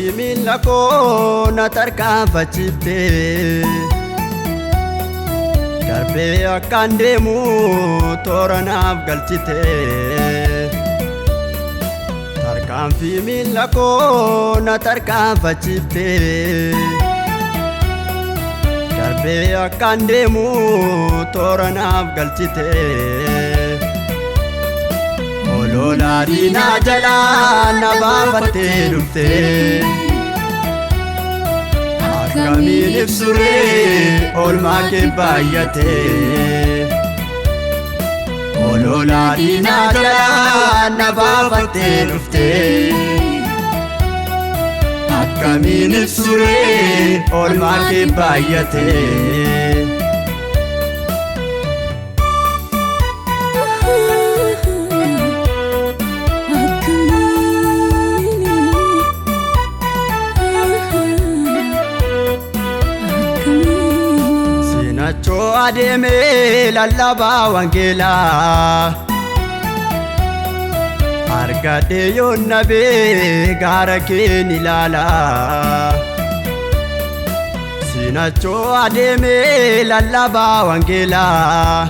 Tarkaanfii miila koo na tarkaanfachiifte darbee akkaan deemu toora naaf galchite. Tarkaanfii miila koo na tarkaanfachiifte darbee akkaan deemu toora naaf galchite. Ololaa diinaa jalaa na baafattee dhufte akkamiin ibsuree oolmaa kee baay'ate. Ololaa diinaa jalaa na baafattee dhufte akkamiin ibsuree oolmaa kee baay'ate. Sinachoo adeemee lallabaa wangeelaa argadhee yoon nabee gaara keen ilaalaa. Sinachoo adeemee lallabaa wangeelaa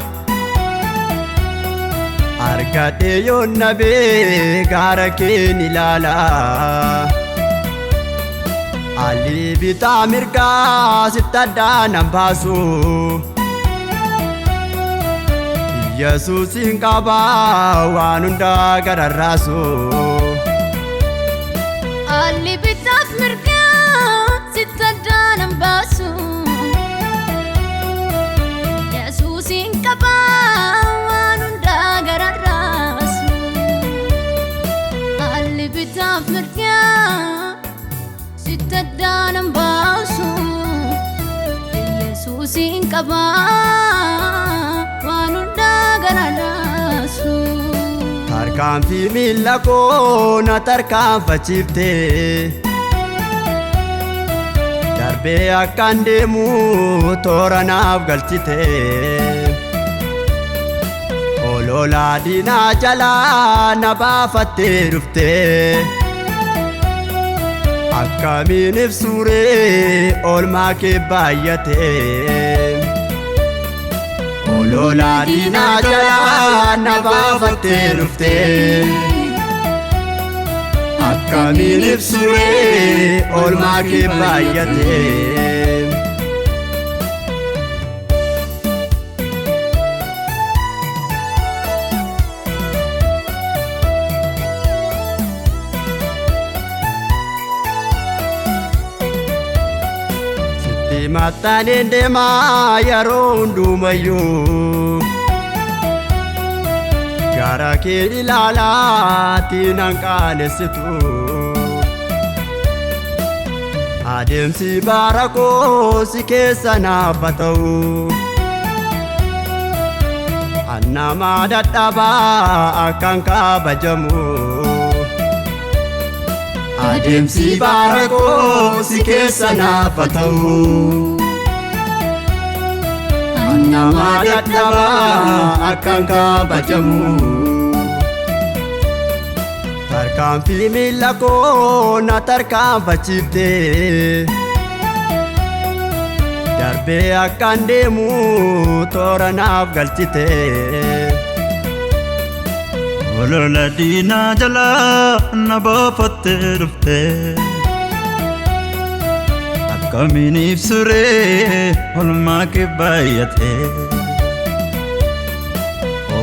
argadhee yoon nabee gaara keen ilaalaa. Alii bitaa mirgaa sitti addaan nan baasu Yesuusin qabaa waan hundaa gararraasu. Alii bitaaf mirgaa sitti addaan nan baasu Yesuusin qabaa waan hundaa gararraasu. Alii bitaaf mirgaa sitti addaan nan baasu Yesuusin qabaa waan hundaa gararraasu. Tarkaanfii miila koo na tarkaanfachiifte darbee akkaan deemu toora naaf galchite. Ololaa diinaa jalaa na baafattee dhufte akkamiin ibsuree oolmaa kee baay'ate. Ololaa diinaa jalaa na baafattee dhufte akkamiin ibsuree oolmaa kee baay'ate. Mattaaneen deemaa yeroo hundumayyuu gaara kee ilaalaa tiinaan qaanessitu. Adeemsi bara koo si keessa naaf haa ta'u annamaa dadhabaa akkaan kabajamu. Adeemsi bara koo si keessa naaf haa ta'u annamaa dadhabaa akkaan kabajamu. Tarkaanfii miila koo na tarkaanfachiifte darbee akkaan deemu toora naaf galchite. Ololaa diinaa jalaa na baafattee dhufte akkamiin ibsuree oolmaa kee baay'ate.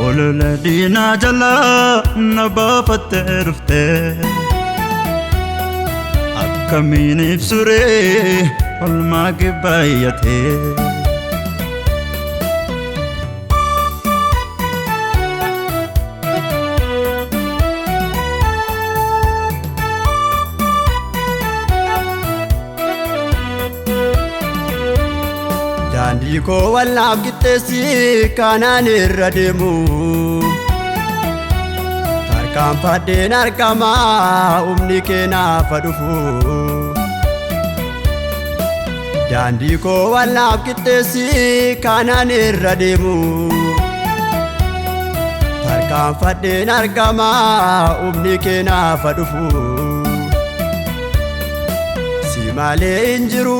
Ololaa diinaa jalaa na baafattee dhufte akkamiin ibsuree oolmaa kee baay'ate. Daandii koo walnaaf qixxeessi kanaan irra deemu tarkaanfadheen argamaa humni kee naaf haa dhufu. Daandii koo walnaaf qixxeessi kanaan irra deemu tarkaanfadheen argamaa humni kee naaf haa dhufu. malee hin jiru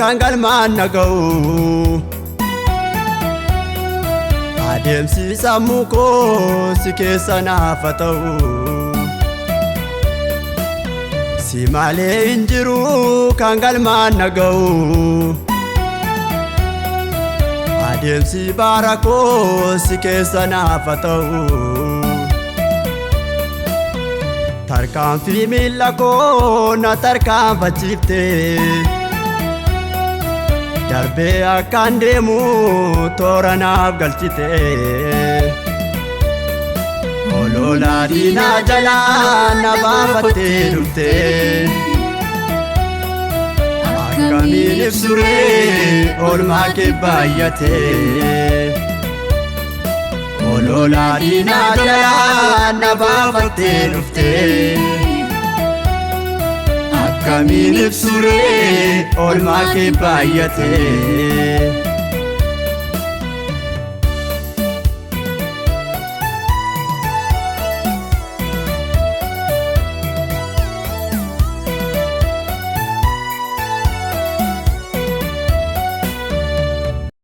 kan galmaan naga'u adeemsi sammuu koo si keessa naaf haa ta'u si malee hin jiru kan galmaan naga'u adeemsi bara koo si keessa naaf haa ta'u tarkaanfii miila koo na tarkaanfachiifte darbee akkaan deemu toora naaf galchite ololaa diinaa jalaa na baafattee dhufte akkamiin ibsuree oolmaa kee baay'ate ololaa diinaa jalaa na baafattee dhufte akkamiin ibsuree oolmaa kee baay'ate